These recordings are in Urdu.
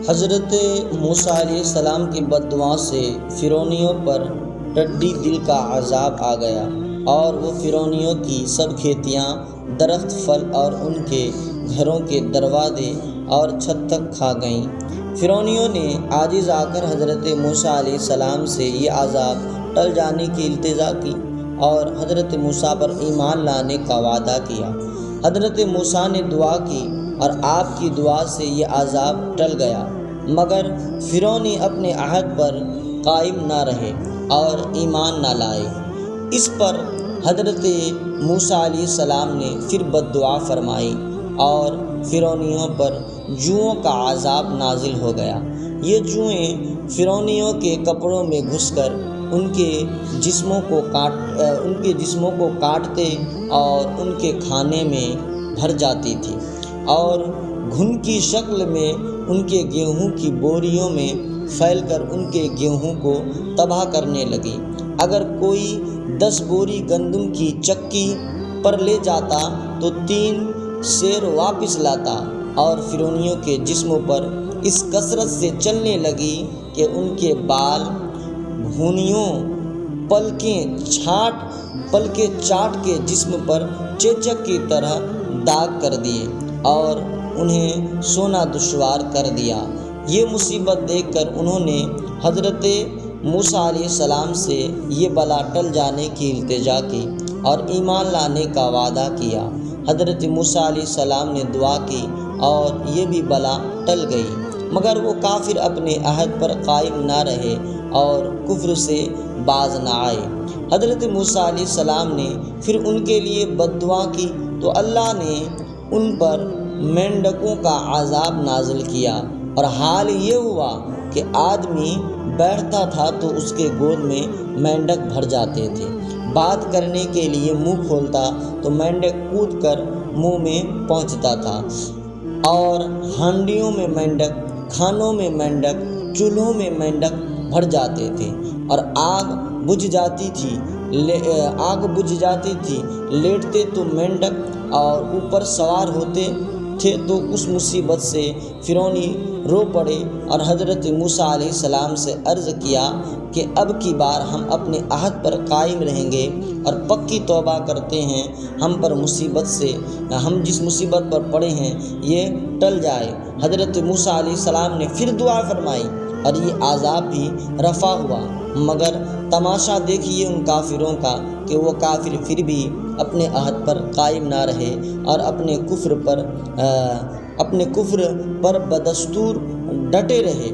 حضرت موسیٰ علیہ السلام کی بد دعا سے فرعونیوں پر ٹڈی دل کا عذاب آ گیا اور وہ فرعونیوں کی سب کھیتیاں، درخت، پھل اور ان کے گھروں کے دروازے اور چھت تک کھا گئیں۔ فرعونیوں نے عاجز آ کر حضرت موسیٰ علیہ السلام سے یہ عذاب ٹل جانے کی التجا کی اور حضرت موسیٰ پر ایمان لانے کا وعدہ کیا۔ حضرت موسیٰ نے دعا کی اور آپ کی دعا سے یہ عذاب ٹل گیا، مگر فرعونی اپنے عہد پر قائم نہ رہے اور ایمان نہ لائے۔ اس پر حضرت موسیٰ علیہ السلام نے پھر بد دعا فرمائی اور فرعونیوں پر جوؤں کا عذاب نازل ہو گیا۔ یہ جوئیں فرعونیوں کے کپڑوں میں گھس کر ان کے جسموں کو کاٹتے اور ان کے کھانے میں بھر جاتی تھی اور گھن کی شکل میں ان کے گیہوں کی بوریوں میں پھیل کر ان کے گیہوں کو تباہ کرنے لگی۔ اگر کوئی 10 بوری گندم کی چکی پر لے جاتا تو 3 سیر واپس لاتا، اور فرعونیوں کے جسموں پر اس کثرت سے چلنے لگی کہ ان کے بال، بھونیوں، پلکیں چاٹ کے جسم پر چیچک کی طرح داغ کر دیے اور انہیں سونا دشوار کر دیا۔ یہ مصیبت دیکھ کر انہوں نے حضرت موسیٰ علیہ السلام سے یہ بلا ٹل جانے کی التجا کی اور ایمان لانے کا وعدہ کیا۔ حضرت موسیٰ علیہ السلام نے دعا کی اور یہ بھی بلا ٹل گئی، مگر وہ کافر اپنے عہد پر قائم نہ رہے اور کفر سے باز نہ آئے۔ حضرت موسیٰ علیہ السلام نے پھر ان کے لیے بد دعا کی تو اللہ نے ان پر مینڈکوں کا عذاب نازل کیا، اور حال یہ ہوا کہ آدمی بیٹھتا تھا تو اس کے گود میں مینڈک بھر جاتے تھے۔ بات کرنے کے لیے منہ کھولتا تو مینڈک کود کر منہ میں پہنچتا تھا، اور ہانڈیوں میں مینڈک، کھانوں میں مینڈک، چولہوں میں مینڈک بھر جاتے تھے، اور آگ بجھ جاتی تھی، لیٹتے تو مینڈک اور اوپر سوار ہوتے تھے۔ تو اس مصیبت سے فرعونی رو پڑے اور حضرت موسیٰ علیہ السلام سے عرض کیا کہ اب کی بار ہم اپنے عہد پر قائم رہیں گے اور پکی توبہ کرتے ہیں، ہم جس مصیبت پر پڑے ہیں یہ ٹل جائے۔ حضرت موسیٰ علیہ السلام نے پھر دعا فرمائی اور یہ عذاب بھی رفع ہوا، مگر تماشا دیکھیے ان کافروں کا کہ وہ کافر پھر بھی اپنے عہد پر قائم نہ رہے اور اپنے کفر پر بدستور ڈٹے رہے۔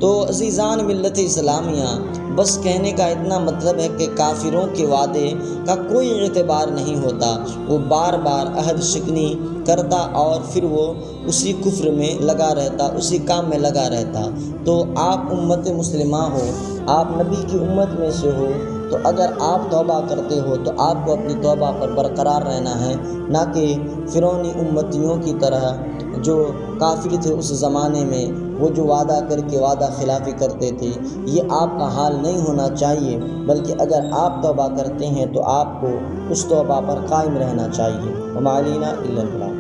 تو عزیزان ملت اسلامیہ، بس کہنے کا اتنا مطلب ہے کہ کافروں کے وعدے کا کوئی اعتبار نہیں ہوتا، وہ بار بار عہد شکنی کرتا اور پھر وہ اسی کفر میں لگا رہتا، اسی کام میں لگا رہتا۔ تو آپ امت مسلمہ ہو، آپ نبی کی امت میں سے ہو، تو اگر آپ توبہ کرتے ہو تو آپ کو اپنی توبہ پر برقرار رہنا ہے، نہ کہ فرعونی امتیوں کی طرح جو کافر تھے اس زمانے میں، وہ جو وعدہ کر کے وعدہ خلافی کرتے تھے۔ یہ آپ کا حال نہیں ہونا چاہیے، بلکہ اگر آپ توبہ کرتے ہیں تو آپ کو اس توبہ پر قائم رہنا چاہیے۔ وما علینا الا البلاغ۔